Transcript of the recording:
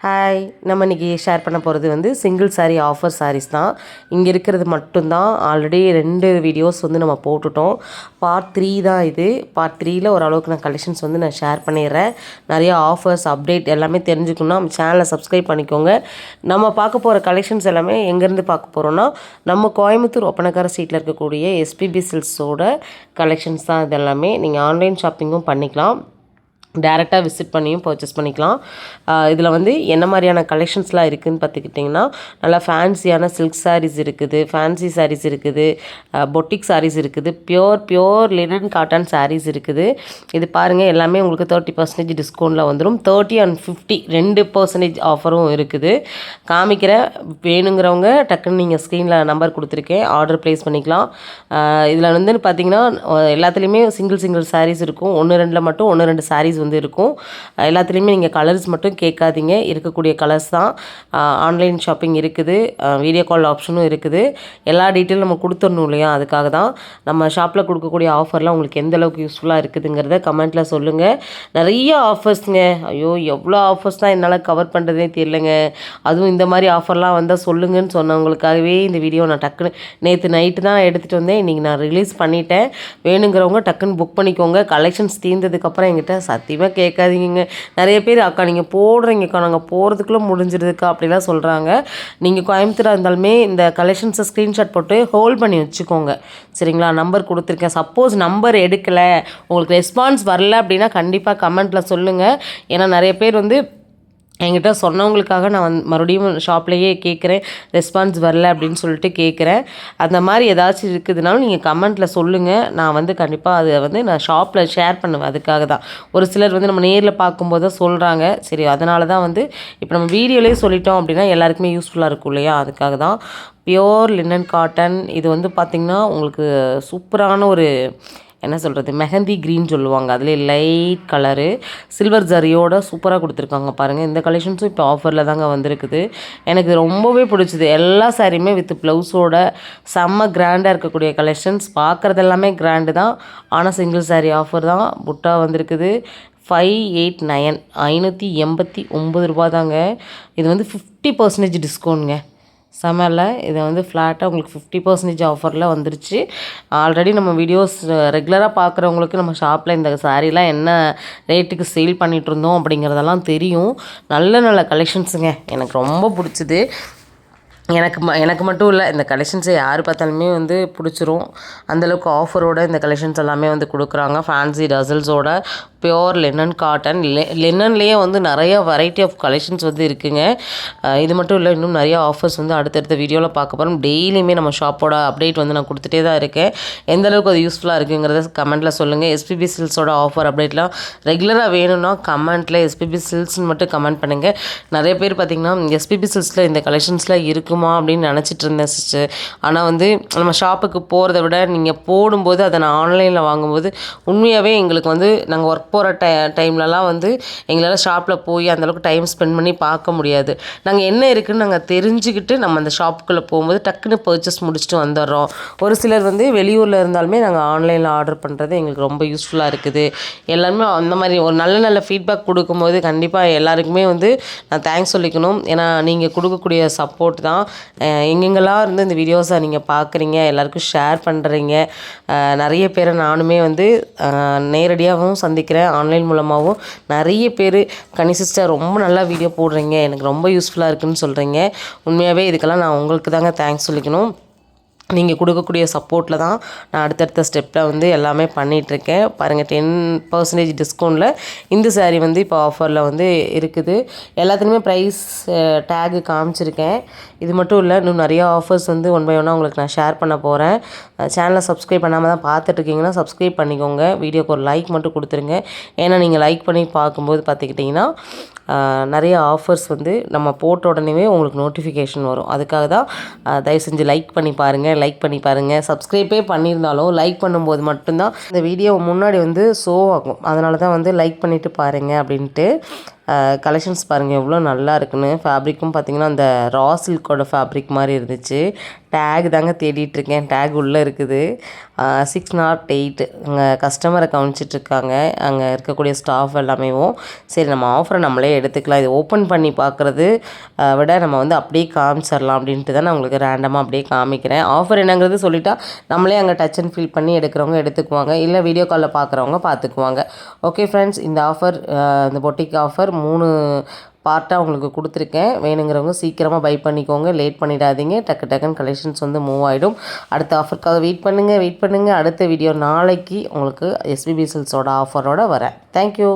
Hi, நம்ம இன்றைக்கி share பண்ண போகிறது வந்து சிங்கிள் சாரீ ஆஃபர் சாரீஸ் தான். இங்கே இருக்கிறது மட்டும்தான். ஆல்ரெடி 2 வீடியோஸ் வந்து நம்ம போட்டுட்டோம். பார்ட் 3 தான் இது. பார்ட் 3ல் ஓரளவுக்கு நான் கலெக்ஷன்ஸ் வந்து நான் ஷேர் பண்ணிடுறேன். நிறையா ஆஃபர்ஸ் அப்டேட் எல்லாமே தெரிஞ்சுக்கணும்னா நம்ம சேனலை சப்ஸ்கிரைப் பண்ணிக்கோங்க. நம்ம பார்க்க போகிற கலெக்ஷன்ஸ் எல்லாமே எங்கேருந்து பார்க்க போகிறோன்னா, நம்ம கோயம்புத்தூர் ஒப்பனக்கார ஸ்ட்ரீட்டில் இருக்கக்கூடிய எஸ்பிபி சில்க்ஸோட கலெக்ஷன்ஸ் தான் இது எல்லாமே. நீங்கள் ஆன்லைன் ஷாப்பிங்கும் பண்ணிக்கலாம், டேரெக்டாக விசிட் பண்ணியும் பர்ச்சேஸ் பண்ணிக்கலாம். இதில் வந்து என்ன மாதிரியான கலெக்ஷன்ஸ்லாம் இருக்குதுன்னு பார்த்துக்கிட்டிங்கன்னா, நல்லா ஃபேன்சியான சில்க் சாரீஸ் இருக்குது, ஃபேன்சி சாரீஸ் இருக்குது, பொட்டிக் சாரீஸ் இருக்குது, பியோர் லினன் காட்டன் சாரீஸ் இருக்குது. இது பாருங்கள், எல்லாமே உங்களுக்கு 30% டிஸ்கவுண்ட்டில் வந்துடும். 30 and 50 2% ஆஃபரும் இருக்குது. காமிக்கிற வேணுங்கிறவங்க டக்குன்னு நீங்கள் ஸ்க்ரீனில் நம்பர் கொடுத்துருக்கேன், ஆர்டர் ப்ளேஸ் பண்ணிக்கலாம். இதில் வந்து பார்த்திங்கன்னா எல்லாத்துலேயுமே சிங்கிள் சாரீஸ் இருக்கும். 1-2 மட்டும் 1-2 சாரீஸ் வந்து இருக்கும். எல்லாத்துலேயுமே நீங்கள் கலர்ஸ் மட்டும் கேட்காதீங்க, இருக்கக்கூடிய கலர்ஸ் தான். ஆன்லைன் ஷாப்பிங் இருக்குது, வீடியோ கால் ஆப்ஷனும் இருக்குது. எல்லா டீட்டெயிலும் நம்ம கொடுத்துடணும் இல்லையா, அதுக்காக தான். நம்ம ஷாப்பில் கொடுக்கக்கூடிய ஆஃபர்லாம் உங்களுக்கு எந்த அளவுக்கு யூஸ்ஃபுல்லாக இருக்குதுங்கிறத கமெண்ட்டில் சொல்லுங்கள். நிறைய ஆஃபர்ஸுங்க, ஐயோ எவ்வளோ ஆஃபர்ஸ் தான் என்னால் கவர் பண்ணுறதே தெரியலங்க. அதுவும் இந்த மாதிரி ஆஃபர்லாம் வந்தால் சொல்லுங்கன்னு சொன்னவங்களுக்காகவே இந்த வீடியோ நான் டக்குன்னு நேற்று நைட்டு தான் எடுத்துகிட்டு வந்தேன். இன்றைக்கி நான் ரிலீஸ் பண்ணிட்டேன். வேணுங்கிறவங்க டக்குன்னு புக் பண்ணிக்கோங்க. கலெக்ஷன்ஸ் தீர்ந்ததுக்கப்புறம் என்கிட்ட சத்தியமாக கேட்காதீங்க. நிறைய பேர் அக்கா நீங்கள் போடுறீங்கக்கா, நாங்கள் போகிறதுக்குள்ளே முடிஞ்சிருதுக்கா அப்படிலாம் சொல்கிறாங்க. நீங்கள் கோயம்புத்தூராக இருந்தாலுமே இந்த கலெக்ஷன்ஸை ஸ்க்ரீன்ஷாட் போட்டு ஹோல்ட் பண்ணி வச்சுக்கோங்க, சரிங்களா? நம்பர் கொடுத்துருக்கேன். சப்போஸ் நம்பர் எடுக்கலை, உங்களுக்கு ரெஸ்பான்ஸ் வரல அப்படின்னா கண்டிப்பாக கமெண்ட்டில் சொல்லுங்கள். ஏன்னா நிறைய பேர் வந்து என்கிட்ட சொன்னவங்களுக்காக நான் மறுபடியும் ஷாப்லேயே கேட்குறேன், ரெஸ்பான்ஸ் வரல அப்படின்னு சொல்லிட்டு கேட்குறேன். அந்த மாதிரி ஏதாச்சும் இருக்குதுனாலும் நீங்கள் கமெண்ட்டில் சொல்லுங்கள். நான் வந்து கண்டிப்பாக அதை வந்து நான் ஷாப்பில் ஷேர் பண்ணுவேன். அதுக்காக தான். ஒரு சிலர் வந்து நம்ம நேரில் பார்க்கும்போது தான் சொல்கிறாங்க. சரி, அதனால தான் வந்து இப்போ நம்ம வீடியோலேயே சொல்லிட்டோம் அப்படின்னா எல்லாருக்குமே யூஸ்ஃபுல்லாக இருக்கும் இல்லையா, அதுக்காக தான். Pure linen cotton. இது வந்து பார்த்திங்கன்னா உங்களுக்கு சூப்பரான ஒரு என்ன சொல்கிறது, மெஹந்தி க்ரீன் சொல்லுவாங்க, அதிலே லைட் கலரு சில்வர் ஜரியோட சூப்பராக கொடுத்துருக்காங்க பாருங்கள். இந்த கலெக்ஷன்ஸும் இப்போ ஆஃபரில் தாங்க வந்திருக்குது. எனக்கு ரொம்பவே பிடிச்சிது. எல்லா சாரியுமே வித் ப்ளவுஸோட செம்ம கிராண்டாக இருக்கக்கூடிய கலெக்ஷன்ஸ். பார்க்குறது எல்லாமே கிராண்டு தான், ஆனால் சிங்கிள் சாரீ ஆஃபர் தான். புட்டா வந்திருக்குது 589 589 ரூபா தாங்க. இது வந்து 50% டிஸ்கவுண்ட்ங்க. செமல்ல. இதை வந்து ஃப்ளாட்டாக உங்களுக்கு 50% ஆஃபரில் வந்துருச்சு. ஆல்ரெடி நம்ம வீடியோஸ் ரெகுலராக பார்க்குறவங்களுக்கு நம்ம ஷாப்பில் இந்த சாரீலாம் என்ன ரேட்டுக்கு சேல் பண்ணிகிட்ருந்தோம் அப்படிங்கிறதெல்லாம் தெரியும். நல்ல நல்ல கலெக்ஷன்ஸுங்க, எனக்கு ரொம்ப பிடிச்சிது. எனக்கு மட்டும் இல்லை, இந்த கலெக்ஷன்ஸை யார் பார்த்தாலுமே வந்து பிடிச்சிரும். அந்தளவுக்கு ஆஃபரோட இந்த கலெக்ஷன்ஸ் எல்லாமே வந்து கொடுக்குறாங்க. ஃபேன்சி டசல்ஸோட பியோர் லினன் காட்டன். லினன்லேயே வந்து நிறைய வெரைட்டி ஆஃப் கலெக்ஷன்ஸ் வந்து இருக்குதுங்க. இது மட்டும் இல்லை, இன்னும் நிறைய ஆஃபர்ஸ் வந்து அடுத்தடுத்த வீடியோவில் பார்க்க போகிறோம். டெய்லியுமே நம்ம ஷாப்போட அப்டேட் வந்து நான் கொடுத்துட்டே தான் இருக்கேன். எந்தளவுக்கு அது யூஸ்ஃபுல்லாக இருக்குங்கிறத கமெண்ட்டில் சொல்லுங்கள். எஸ்பிபி சில்க்ஸோட ஆஃபர் அப்டேட்லாம் ரெகுலராக வேணும்னா கமெண்ட்டில் எஸ்பிபி சில்க்ஸ்னு மட்டும் கமெண்ட் பண்ணுங்கள். நிறைய பேர் பார்த்திங்கன்னா எஸ்பிபி சில்க்ஸில் இந்த கலெக்ஷன்ஸ்லாம் இருக்குமா அப்படின்னு நினச்சிட்டு இருந்தேன் சிஸ்டர். ஆனால் வந்து நம்ம ஷாப்புக்கு போகிறத விட நீங்கள் போடும்போது அதை நான் ஆன்லைனில் வாங்கும்போது உண்மையாகவே எங்களுக்கு வந்து நாங்கள் ஒர்க் போகிற டைம்லலாம் வந்து எங்களால் ஷாப்பில் போய் அந்தளவுக்கு டைம் ஸ்பெண்ட் பண்ணி பார்க்க முடியாது. நாங்கள் என்ன இருக்குதுன்னு நாங்கள் தெரிஞ்சுக்கிட்டு நம்ம அந்த ஷாப்புக்குள்ளே போகும்போது டக்குன்னு பர்ச்சேஸ் முடிச்சுட்டு வந்துடுறோம். ஒரு சிலர் வந்து வெளியூரில் இருந்தாலுமே நாங்கள் ஆன்லைனில் ஆர்டர் பண்ணுறது எங்களுக்கு ரொம்ப யூஸ்ஃபுல்லாக இருக்குது. எல்லாருமே அந்த மாதிரி ஒரு நல்ல ஃபீட்பேக் கொடுக்கும்போது கண்டிப்பாக எல்லாருக்குமே வந்து நான் தேங்க்ஸ் சொல்லிக்கணும். ஏன்னா நீங்கள் கொடுக்கக்கூடிய சப்போர்ட் தான் எங்கெங்கெல்லாம் இருந்து இந்த வீடியோஸை நீங்கள் பார்க்குறீங்க, எல்லாருக்கும் ஷேர் பண்ணுறீங்க. நிறைய பேரை நானுமே வந்து நேரடியாகவும் சந்திக்கிறேன், ஆன்லைன் மூலமாகவும். நிறைய பேர் கனி சிஸ்டர் ரொம்ப நல்லா வீடியோ போடுறீங்க, எனக்கு ரொம்ப யூஸ்ஃபுல்லாக இருக்குதுன்னு சொல்கிறீங்க. உண்மையாகவே இதுக்கெல்லாம் நான் உங்களுக்கு தாங்க தேங்க்ஸ் சொல்லிக்கணும். நீங்கள் கொடுக்கக்கூடிய சப்போர்ட்டில் தான் நான் அடுத்தடுத்த ஸ்டெப்பில் வந்து எல்லாமே பண்ணிகிட்ருக்கேன். பாருங்கள், 10% டிஸ்கவுண்ட்டில் இந்த சாரீ வந்து இப்போ ஆஃபரில் வந்து இருக்குது. எல்லாத்துலேயுமே ப்ரைஸ் டேகு காமிச்சிருக்கேன். இது மட்டும் இல்லை, இன்னும் நிறையா ஆஃபர்ஸ் வந்து ஒன் பை ஒன்னாக உங்களுக்கு நான் ஷேர் பண்ண போகிறேன். சேனலை சப்ஸ்கிரைப் பண்ணாமல் தான் பார்த்துட்ருக்கீங்கன்னா சப்ஸ்கிரைப் பண்ணிக்கோங்க. வீடியோக்கு ஒரு லைக் மட்டும் கொடுத்துருங்க. ஏன்னா நீங்கள் லைக் பண்ணி பார்க்கும்போது பார்த்துக்கிட்டிங்கன்னா நிறைய ஆஃபர்ஸ் வந்து நம்ம போட்ட உடனே உங்களுக்கு நோட்டிஃபிகேஷன் வரும். அதுக்காக தான் தயவு செஞ்சு லைக் பண்ணி பாருங்கள். சப்ஸ்கிரைபே பண்ணியிருந்தாலும் லைக் பண்ணும்போது மட்டும்தான் இந்த வீடியோ முன்னாடி வந்து ஷோ ஆகும். அதனால தான் வந்து லைக் பண்ணிவிட்டு பாருங்கள் அப்படின்ட்டு. கலெக்ஷன்ஸ் பாருங்கள் எவ்வளோ நல்லா இருக்குன்னு. ஃபேப்ரிக்கும் பார்த்திங்கன்னா அந்த ரா சில்கோட ஃபேப்ரிக் மாதிரி இருந்துச்சு. டேக் தாங்க தேடிட்டுருக்கேன். டேக் உள்ளே இருக்குது. 608 அங்கே கஸ்டமரை கவனிச்சிட்ருக்காங்க அங்கே இருக்கக்கூடிய ஸ்டாஃப் எல்லாமேவும். சரி நம்ம ஆஃபரை நம்மளே எடுத்துக்கலாம். இது ஓப்பன் பண்ணி பார்க்குறது விட நம்ம வந்து அப்படியே காமிச்சிடலாம் அப்படின்ட்டு தான் நான் உங்களுக்கு ரேண்டமாக அப்படியே காமிக்கிறேன். ஆஃபர் என்னங்கிறது சொல்லிட்டா நம்மளே அங்கே டச் அண்ட் ஃபீல் பண்ணி எடுக்கிறவங்க எடுத்துக்குவாங்க, இல்லை வீடியோ காலில் பார்க்குறவங்க பார்த்துக்குவாங்க. ஓகே ஃப்ரெண்ட்ஸ், இந்த ஆஃபர் இந்த பொட்டிக் ஆஃபர் 3 பார்ட்டாக உங்களுக்கு கொடுத்துருக்கேன். வேணுங்கிறவங்க சீக்கிரமாக பை பண்ணிக்கோங்க, லேட் பண்ணிடாதீங்க. டக்குன்னு கலெக்ஷன்ஸ் வந்து மூவ் ஆகிடும். அடுத்த ஆஃபருக்காக வெயிட் பண்ணுங்கள். அடுத்த வீடியோ நாளைக்கு உங்களுக்கு எஸ்பிபி சில்க்ஸோட ஆஃபரோட வரேன். தேங்க்யூ.